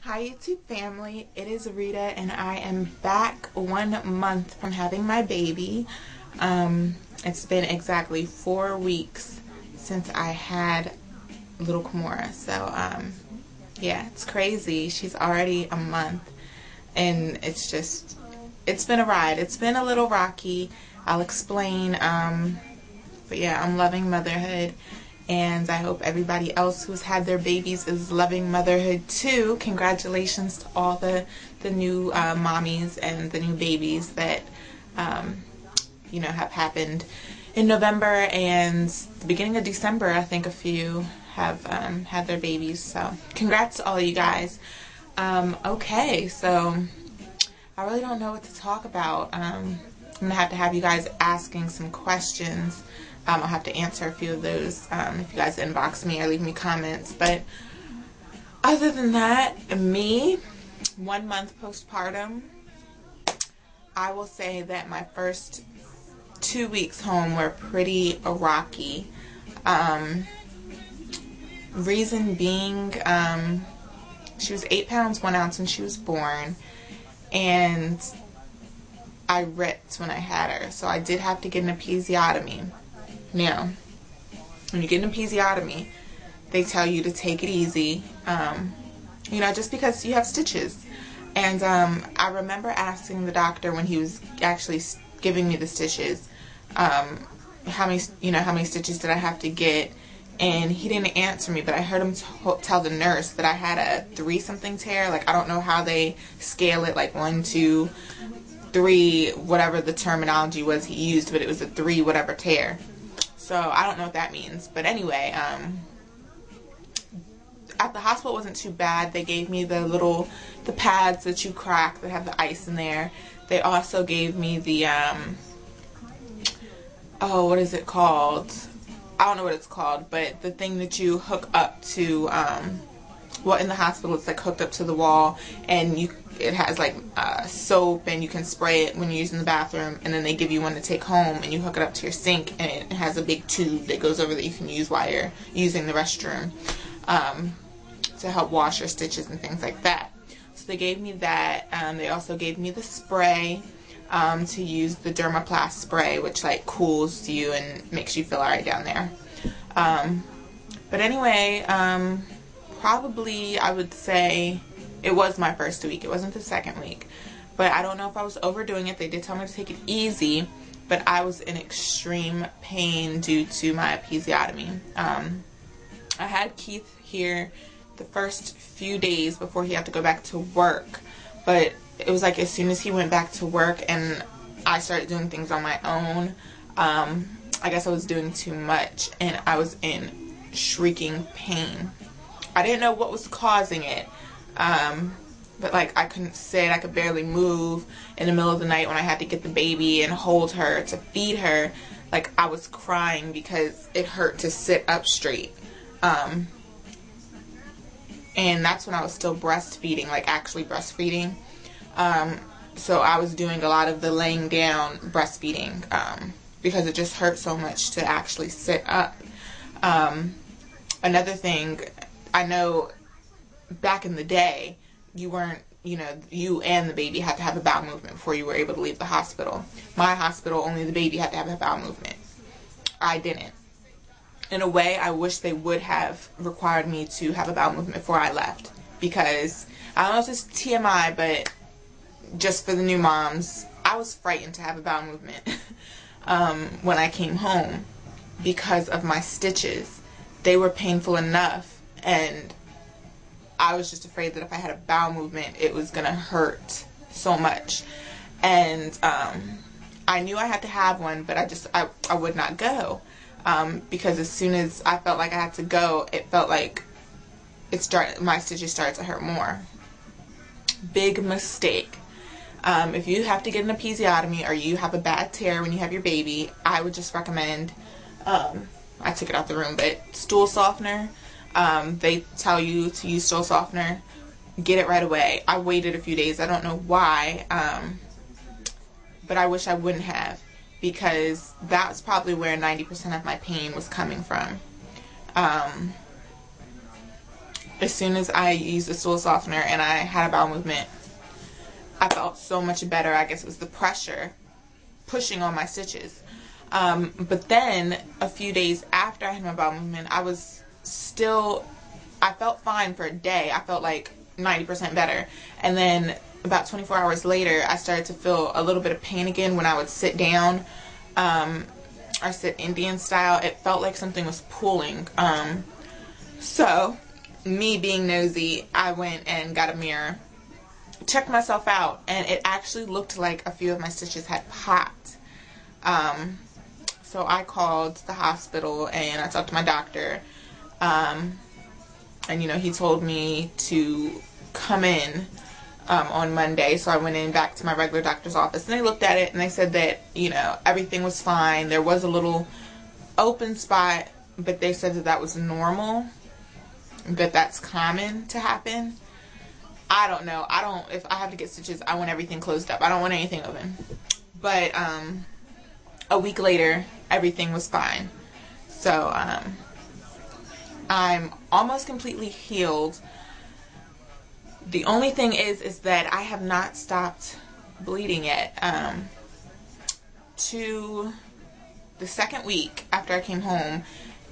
Hi YouTube family, it is Rita and I am back 1 month from having my baby. It's been exactly 4 weeks since I had little Kimora, so yeah, it's crazy. She's already a month and it's been a ride. It's been a little rocky. I'll explain, but yeah, I'm loving motherhood. And I hope everybody else who's had their babies is loving motherhood too. Congratulations to all the new mommies and the new babies that you know, have happened in November and the beginning of December. I think a few have had their babies. So congrats to all of you guys. Okay, so I really don't know what to talk about. I'm gonna have you guys asking some questions. I'll have to answer a few of those if you guys inbox me or leave me comments. But other than that, me, 1 month postpartum, I will say that my first 2 weeks home were pretty rocky. Reason being, she was 8 pounds 1 ounce when she was born, and I ripped when I had her, so I did have to get an episiotomy. Now, when you get an episiotomy, they tell you to take it easy, you know, just because you have stitches. And I remember asking the doctor when he was actually giving me the stitches, how many stitches did I have to get, and he didn't answer me, but I heard him tell the nurse that I had a 3-something tear. Like, I don't know how they scale it, like 1, 2, 3, whatever the terminology was he used, but it was a 3 whatever tear. So I don't know what that means. But anyway, at the hospital it wasn't too bad. They gave me the pads that you crack that have the ice in there. They also gave me the oh, what is it called? I don't know what it's called, but the thing that you hook up to, well, in the hospital it's like hooked up to the wall, and it has like soap, and you can spray it when you're using the bathroom, and then they give you one to take home, and you hook it up to your sink, and it has a big tube that goes over that you can use while you're using the restroom to help wash your stitches and things like that. So they gave me that. They also gave me the spray to use, the Dermaplast spray, which like cools you and makes you feel alright down there. But anyway, probably I would say it was my first week. It wasn't the second week. But I don't know if I was overdoing it. They did tell me to take it easy, but I was in extreme pain due to my episiotomy. I had Keith here the first few days before he had to go back to work, but it was like as soon as he went back to work and I started doing things on my own, I guess I was doing too much and I was in shrieking pain. I didn't know what was causing it, but like I couldn't sit, I could barely move. In the middle of the night when I had to get the baby and hold her to feed her, like I was crying because it hurt to sit up straight. And that's when I was still breastfeeding, like actually breastfeeding. So I was doing a lot of the laying down breastfeeding because it just hurt so much to actually sit up. Another thing, I know back in the day, you weren't, you know, you and the baby had to have a bowel movement before you were able to leave the hospital. My hospital, only the baby had to have a bowel movement. I didn't. In a way, I wish they would have required me to have a bowel movement before I left, because I don't know if it's TMI, but just for the new moms, I was frightened to have a bowel movement when I came home because of my stitches. They were painful enough, and I was just afraid that if I had a bowel movement, it was going to hurt so much. And I knew I had to have one, but I would not go. Because as soon as I felt like I had to go, it felt like my stitches started to hurt more. Big mistake. If you have to get an episiotomy or you have a bad tear when you have your baby, I would just recommend, I took it out the room, but stool softener. They tell you to use stool softener. Get it right away. I waited a few days. I don't know why, but I wish I wouldn't have, because that's probably where 90% of my pain was coming from. as soon as I used the stool softener and I had a bowel movement, I felt so much better. I guess it was the pressure pushing on my stitches. But then a few days after I had my bowel movement, I felt fine for a day. I felt like 90% better. And then about 24 hours later, I started to feel a little bit of pain again when I would sit down, or sit Indian style. It felt like something was pulling. So me being nosy, I went and got a mirror, checked myself out, and it actually looked like a few of my stitches had popped. So I called the hospital and I talked to my doctor, and you know, he told me to come in on Monday. So I went in back to my regular doctor's office, and they looked at it and they said that, you know, everything was fine. There was a little open spot, but they said that that was normal, that that's common to happen. I don't know. If I have to get stitches, I want everything closed up. I don't want anything open. But a week later, everything was fine. So I'm almost completely healed. The only thing is that I have not stopped bleeding yet. To the second week after I came home,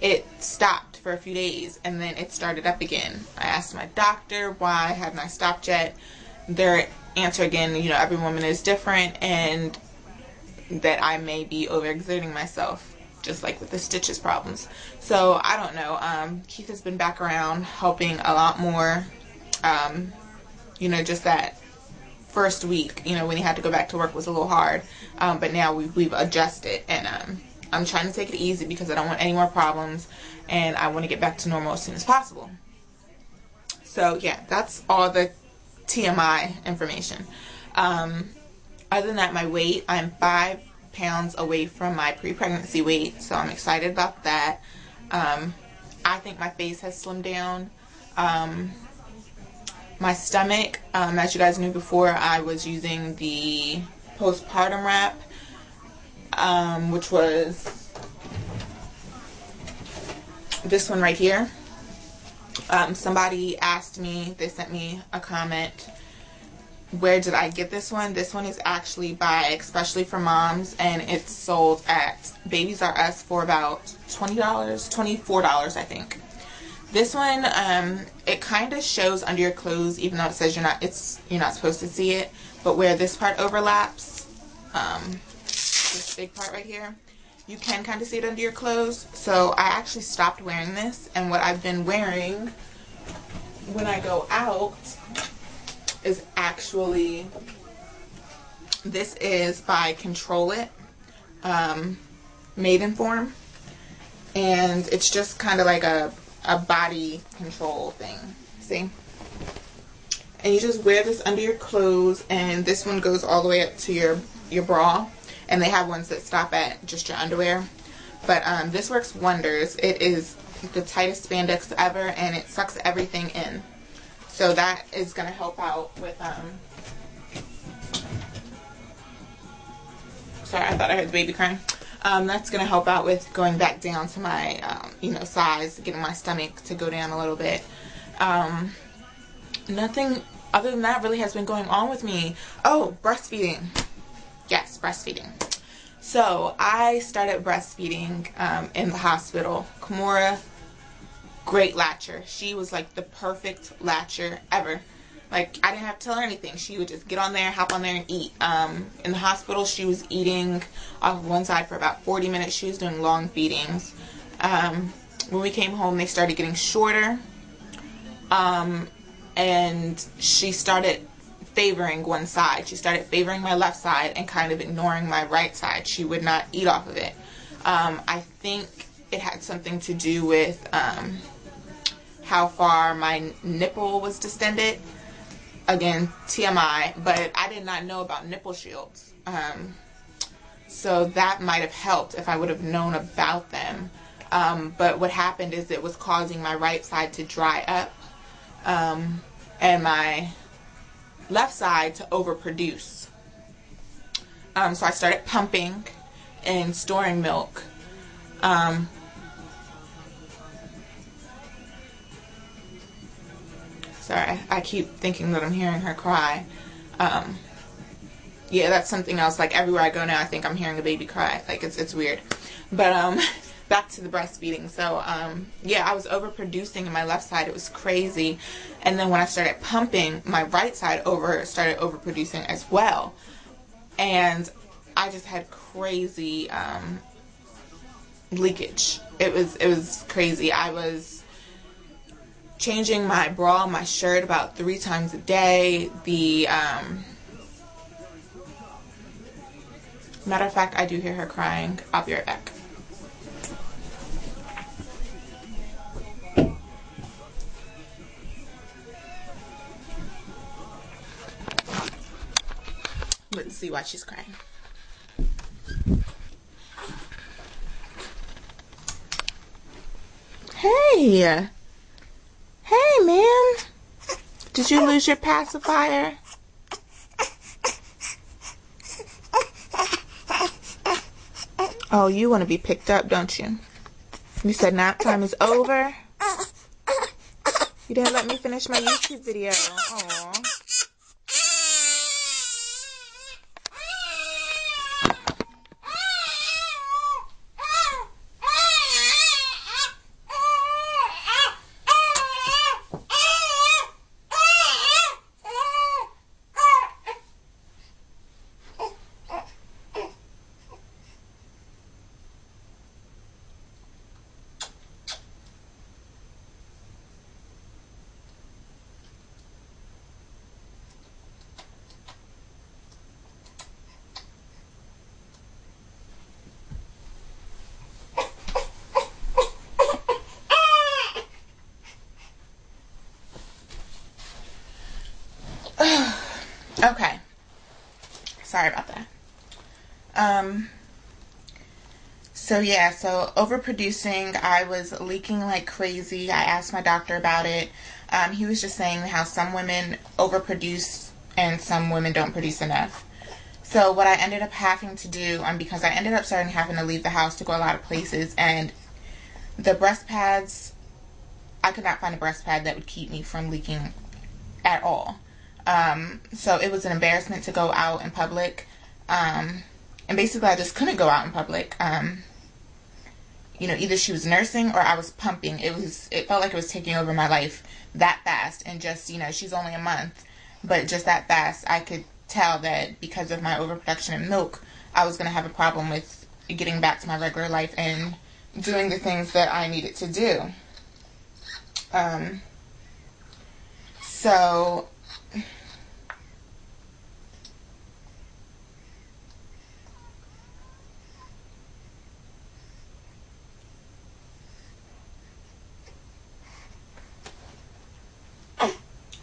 it stopped for a few days and then it started up again. I asked my doctor why hadn't I stopped yet. Their answer again, you know, every woman is different, and that I may be overexerting myself, just like with the stitches problems. So I don't know. Keith has been back around helping a lot more. You know, just that first week, you know, when he had to go back to work was a little hard. But now we've adjusted, and I'm trying to take it easy because I don't want any more problems, and I want to get back to normal as soon as possible. So yeah, that's all the TMI information. Other than that, my weight, I'm 5 pounds away from my pre-pregnancy weight, so I'm excited about that. I think my face has slimmed down. My stomach, as you guys knew before, I was using the Postpartum wrap, which was this one right here. Somebody asked me, they sent me a comment, where did I get this one? This one is actually by Especially for Moms, and it's sold at Babies R Us for about $20, $24, I think. This one, it kind of shows under your clothes, even though it says you're not supposed to see it. But where this part overlaps, this big part right here, you can kind of see it under your clothes. So I actually stopped wearing this, and what I've been wearing when I go out is actually, this is by Control It, Maidenform, and it's just kind of like a body control thing, see? And you just wear this under your clothes, and this one goes all the way up to your bra, and they have ones that stop at just your underwear. But this works wonders. It is the tightest spandex ever, and it sucks everything in. So that is going to help out with, sorry, I thought I heard the baby crying. That's going to help out with going back down to my, you know, size, getting my stomach to go down a little bit. Nothing other than that really has been going on with me. Oh, breastfeeding. Yes, breastfeeding. So I started breastfeeding in the hospital. Kimura, great latcher. She was like the perfect latcher ever. Like, I didn't have to tell her anything. She would just get on there, hop on there, and eat. In the hospital, she was eating off of one side for about 40 minutes. She was doing long feedings. When we came home, they started getting shorter. And she started favoring one side. She started favoring my left side and kind of ignoring my right side. She would not eat off of it. I think it had something to do with how far my nipple was distended. Again, TMI, but I did not know about nipple shields. So that might have helped if I would have known about them. But what happened is it was causing my right side to dry up, and my left side to overproduce. So I started pumping and storing milk. Sorry, I keep thinking that I'm hearing her cry. Yeah, that's something else. Like, everywhere I go now, I think I'm hearing a baby cry. Like, it's weird. But, back to the breastfeeding. So, yeah, I was overproducing in my left side. It was crazy. And then when I started pumping, my right side started overproducing as well. And I just had crazy, leakage. It was crazy. I was changing my bra, my shirt about 3 times a day. Matter of fact, I do hear her crying. I'll be right back. Let's see why she's crying. Hey! Hey, man! Did you lose your pacifier? Oh, you want to be picked up, don't you? You said nap time is over? You didn't let me finish my YouTube video. Aww. Okay. Sorry about that. So yeah, so overproducing, I was leaking like crazy. I asked my doctor about it. He was just saying how some women overproduce and some women don't produce enough. So what I ended up having to do, because I ended up starting having to leave the house to go a lot of places, and the breast pads, I could not find a breast pad that would keep me from leaking at all. So it was an embarrassment to go out in public. And basically I just couldn't go out in public. You know, either she was nursing or I was pumping. It felt like it was taking over my life that fast. And just, you know, she's only a month, but just that fast, I could tell that because of my overproduction of milk, I was going to have a problem with getting back to my regular life and doing the things that I needed to do. So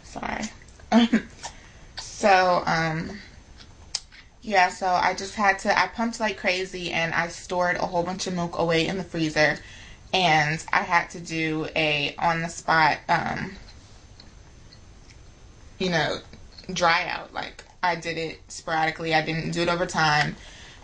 sorry. Yeah, so I just had to, I pumped like crazy and I stored a whole bunch of milk away in the freezer, and I had to do a on the spot, you know, dry out. Like, I did it sporadically. I didn't do it over time.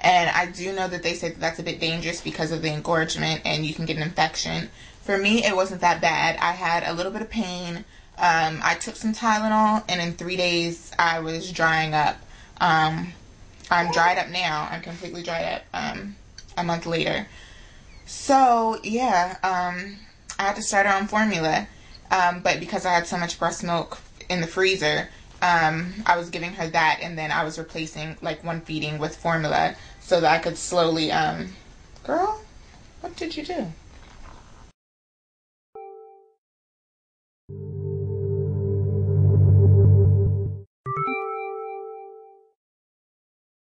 And I do know that they say that that's a bit dangerous because of the engorgement and you can get an infection. For me, it wasn't that bad. I had a little bit of pain. I took some Tylenol, and in 3 days I was drying up. I'm dried up now. I'm completely dried up a month later. So, yeah, I had to start her on formula. But because I had so much breast milk in the freezer, I was giving her that, and then I was replacing like one feeding with formula so that I could slowly, girl, what did you do?